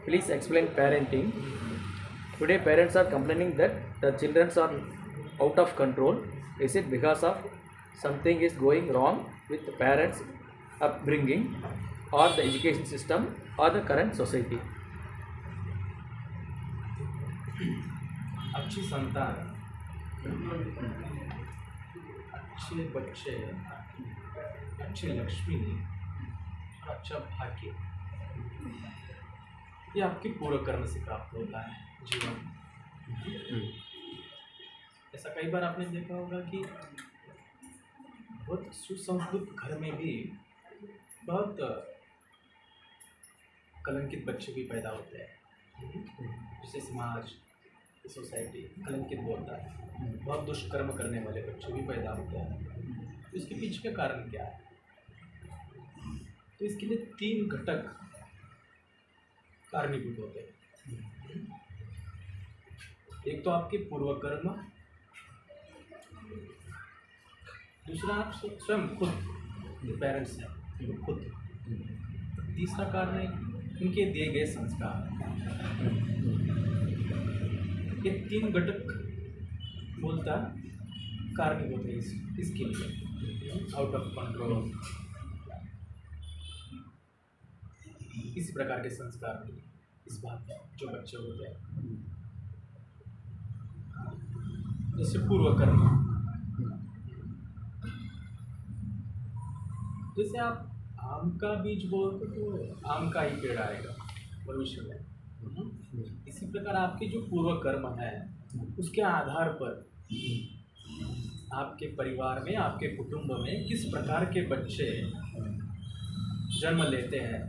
Please explain parenting. Today, parents are complaining that the children are out of control. Is it because of something is going wrong with the parents' upbringing, or the education system, or the current society? अच्छी संतान, अच्छे बच्चे, अच्छी लक्ष्मी, अच्छा भाग्य, ये आपके पूर्व कर्म से प्राप्त होता है जीवन में। ऐसा कई बार आपने देखा होगा कि बहुत सुसंस्कृत घर में भी बहुत कलंकित बच्चे भी पैदा होते हैं, जिसे समाज, सोसाइटी कलंकित बोलता है। बहुत दुष्कर्म करने वाले बच्चे भी पैदा होते हैं। तो इसके पीछे का कारण क्या है? तो इसके लिए 3 घटक कारणीभूत होते हैं। एक तो आपके पूर्व कर्म, दूसरा आप स्वयं खुद, जो पेरेंट्स हैं वो खुद, तीसरा कारण है उनके दिए गए संस्कार। ये 3 घटक बोलता कारणीभूत है इसके लिए, आउट ऑफ कंट्रोल, इस प्रकार के संस्कार मिले इस बात में जो बच्चे होते हैं। जैसे पूर्व कर्म, जैसे आप आम का बीज बोते तो आम का ही पेड़ आएगा भविष्य में। इसी प्रकार आपके जो पूर्व कर्म है उसके आधार पर आपके परिवार में, आपके कुटुंब में किस प्रकार के बच्चे जन्म लेते हैं,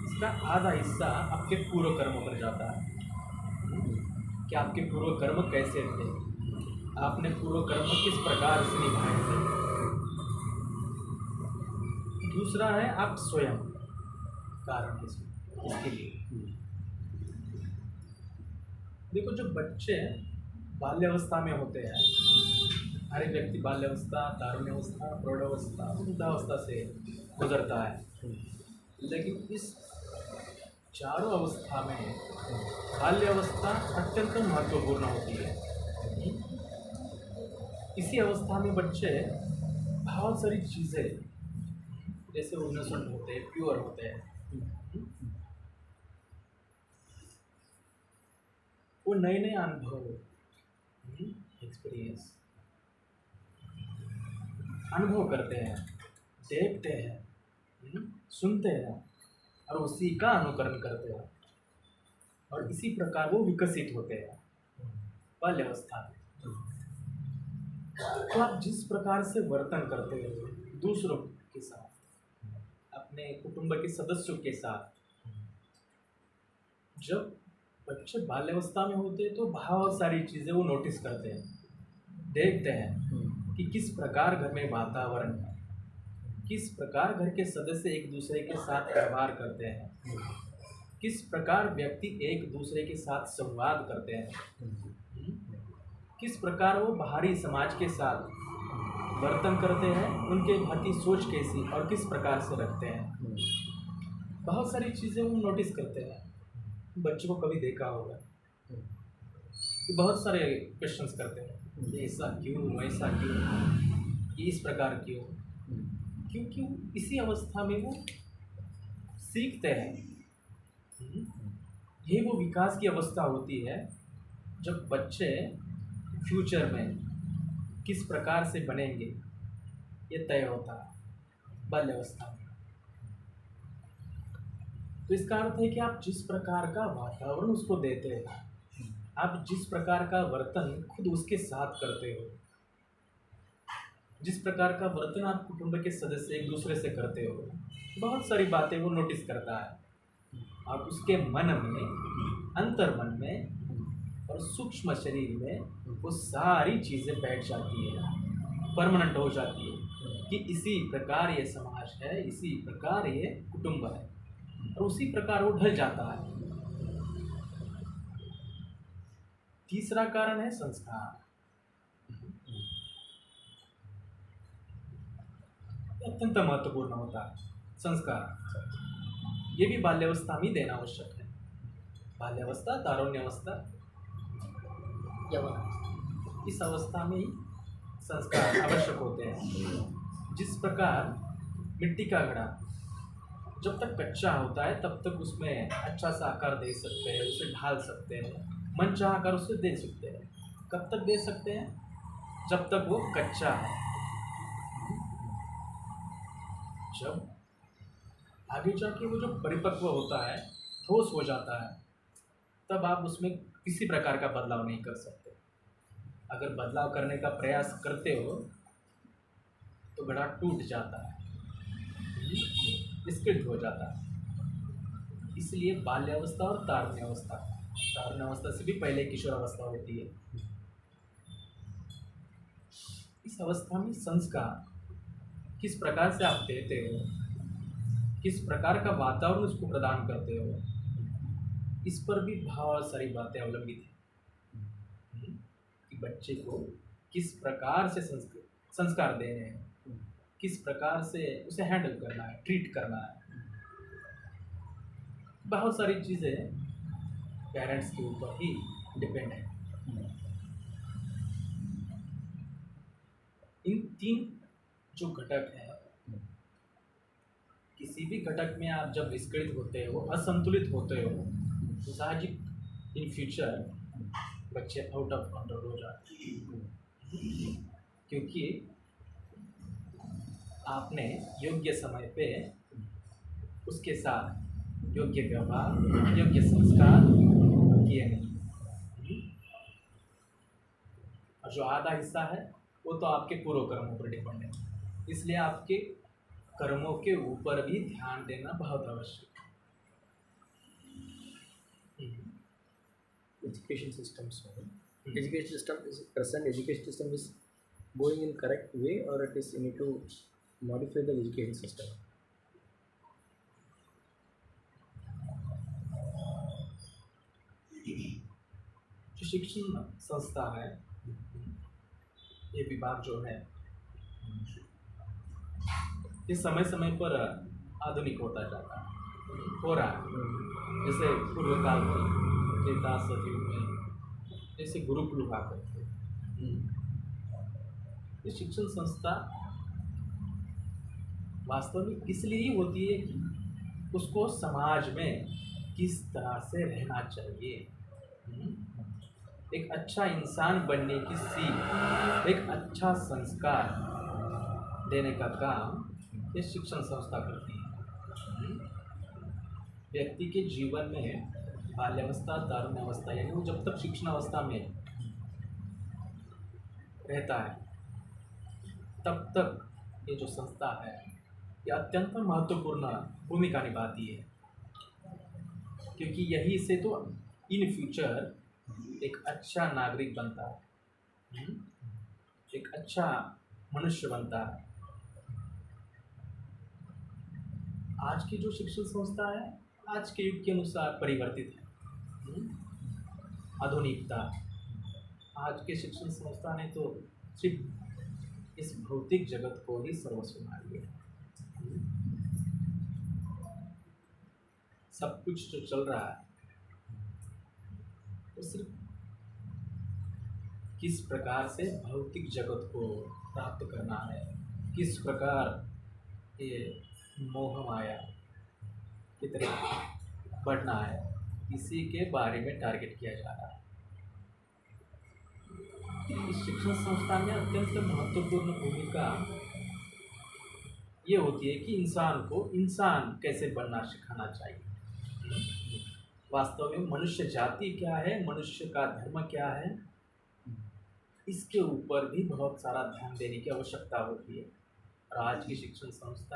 इसका आधा हिस्सा आपके पूर्व कर्म पर जाता है कि आपके पूर्व कर्म कैसे थे, आपने पूर्व कर्म किस प्रकार से निभाए थे। दूसरा है आप स्वयं कारण इसके लिए। देखो, जो बच्चे बाल्यावस्था में होते हैं, हर एक व्यक्ति बाल्यावस्था, तारुण्यावस्था, प्रौढ़ावस्था, वृद्धावस्था से गुजरता है, लेकिन इस चारों अवस्था में बाल्यावस्था अत्यंत महत्वपूर्ण होती है। इसी अवस्था में बच्चे बहुत सारी चीज़ें, जैसे वो इनोसेंट होते हैं, प्योर होते हैं, वो नए नए अनुभव, एक्सपीरियंस अनुभव करते हैं, देखते हैं, सुनते हैं और उसी का अनुकरण करते हैं, और इसी प्रकार वो विकसित होते हैं बाल्यावस्था में। तो आप जिस प्रकार से वर्तन करते हो दूसरों के साथ, अपने कुटुंब के सदस्यों के साथ, जब बच्चे बाल्यावस्था में होते हैं तो बहुत सारी चीज़ें वो नोटिस करते हैं, देखते हैं कि किस प्रकार घर में वातावरण है, किस प्रकार घर के सदस्य एक दूसरे के साथ व्यवहार करते हैं, किस प्रकार व्यक्ति एक दूसरे के साथ संवाद करते हैं, किस प्रकार वो बाहरी समाज के साथ वर्तन करते हैं, उनके भांति सोच कैसी और किस प्रकार से रखते हैं। बहुत सारी चीज़ें वो नोटिस करते हैं। बच्चों को कभी देखा होगा कि बहुत सारे क्वेश्चंस करते हैं, ये ऐसा क्यों, वैसा क्यों, ये इस प्रकार क्यों, क्योंकि इसी अवस्था में वो सीखते हैं। ये वो विकास की अवस्था होती है जब बच्चे फ्यूचर में किस प्रकार से बनेंगे ये तय होता है बाल्यावस्था में। तो इसका अर्थ है कि आप जिस प्रकार का वातावरण उसको देते हैं, आप जिस प्रकार का वर्तन खुद उसके साथ करते हो, जिस प्रकार का वर्तन आप कुटुंब के सदस्य एक दूसरे से करते हो, बहुत सारी बातें वो नोटिस करता है और उसके मन में, अंतर मन में और सूक्ष्म शरीर में वो सारी चीज़ें बैठ जाती है, परमानेंट हो जाती है कि इसी प्रकार ये समाज है, इसी प्रकार ये कुटुंब है, और उसी प्रकार वो ढल जाता है। तीसरा कारण है संस्कार। अत्यंत महत्वपूर्ण होता है संस्कार। ये भी बाल्यावस्था में ही देना आवश्यक है। बाल्यावस्था, तारुण्यावस्था, यौवन इस अवस्था में ही संस्कार आवश्यक होते हैं। जिस प्रकार मिट्टी का घड़ा जब तक कच्चा होता है तब तक उसमें अच्छा सा आकार दे सकते हैं, उसे ढाल सकते हैं, मन चाह आकार उसे दे सकते हैं। कब तक दे सकते हैं? जब तक वो कच्चा है। जब आगे जाके वो जो परिपक्व होता है, ठोस हो जाता है, तब आप उसमें किसी प्रकार का बदलाव नहीं कर सकते। अगर बदलाव करने का प्रयास करते हो तो घड़ा टूट जाता है, स्किड हो जाता है। इसलिए बाल्यावस्था और तारुण्यावस्था से भी पहले किशोरावस्था होती है। इस अवस्था में संस्कार किस प्रकार से आप देते हो, किस प्रकार का वातावरण उसको प्रदान करते हो, इस पर भी बहुत सारी बातें अवलंबित हैं कि बच्चे को किस प्रकार से संस्कार दे रहे हैं, किस प्रकार से उसे हैंडल करना है, ट्रीट करना है। बहुत सारी चीज़ें पेरेंट्स के ऊपर ही डिपेंड है। इन 3 जो घटक हैं, किसी भी घटक में आप जब विस्कलित होते हो, असंतुलित होते हो, तो साहजिक इन फ्यूचर बच्चे आउट ऑफ कंट्रोल हो जाते हैं। क्योंकि आपने योग्य समय पे उसके साथ योग्य व्यवहार, योग्य संस्कार किए नहीं। और जो आधा हिस्सा है वो तो आपके पूर्व कर्मों पर डिपेंड है। इसलिए आपके कर्मों के ऊपर भी ध्यान देना बहुत आवश्यक है। education system. So education system is present education system is going in correct way, or it is you need to modify the education system. जो शिक्षण संस्था है, ये विभाग जो है, ये समय समय पर आधुनिक होता जाता है, हो रहा है। जैसे पूर्व काल में त्रेता सतयुग में जैसे गुरुकुल हुआ करते थे। ये शिक्षण संस्था वास्तव में इसलिए ही होती है कि उसको समाज में किस तरह से रहना चाहिए, एक अच्छा इंसान बनने की सीख, एक अच्छा संस्कार देने का काम ये शिक्षण संस्था करती है। व्यक्ति के जीवन में बाल्यावस्था, तारुण्यावस्था, यानी वो जब तक शिक्षण अवस्था में रहता है तब तक ये जो संस्था है ये अत्यंत महत्वपूर्ण भूमिका निभाती है। क्योंकि यही से तो इन फ्यूचर एक अच्छा नागरिक बनता है, एक अच्छा मनुष्य बनता है। आज की जो शिक्षण संस्था है आज के युग के अनुसार परिवर्तित है, आधुनिकता। आज के शिक्षण संस्था ने तो सिर्फ इस भौतिक जगत को ही सर्वस्व मान लिया। सब कुछ जो चल रहा है वो सिर्फ किस प्रकार से भौतिक जगत को प्राप्त करना है, किस प्रकार ये मोह माया की तरफ बढ़ना है, इसी के बारे में टारगेट किया जा रहा है। इस शिक्षण संस्था में अत्यंत महत्वपूर्ण भूमिका ये होती है कि इंसान को इंसान कैसे बनना सिखाना चाहिए। वास्तव में मनुष्य जाति क्या है, मनुष्य का धर्म क्या है, इसके ऊपर भी बहुत सारा ध्यान देने की आवश्यकता होती है। और आज की शिक्षण संस्था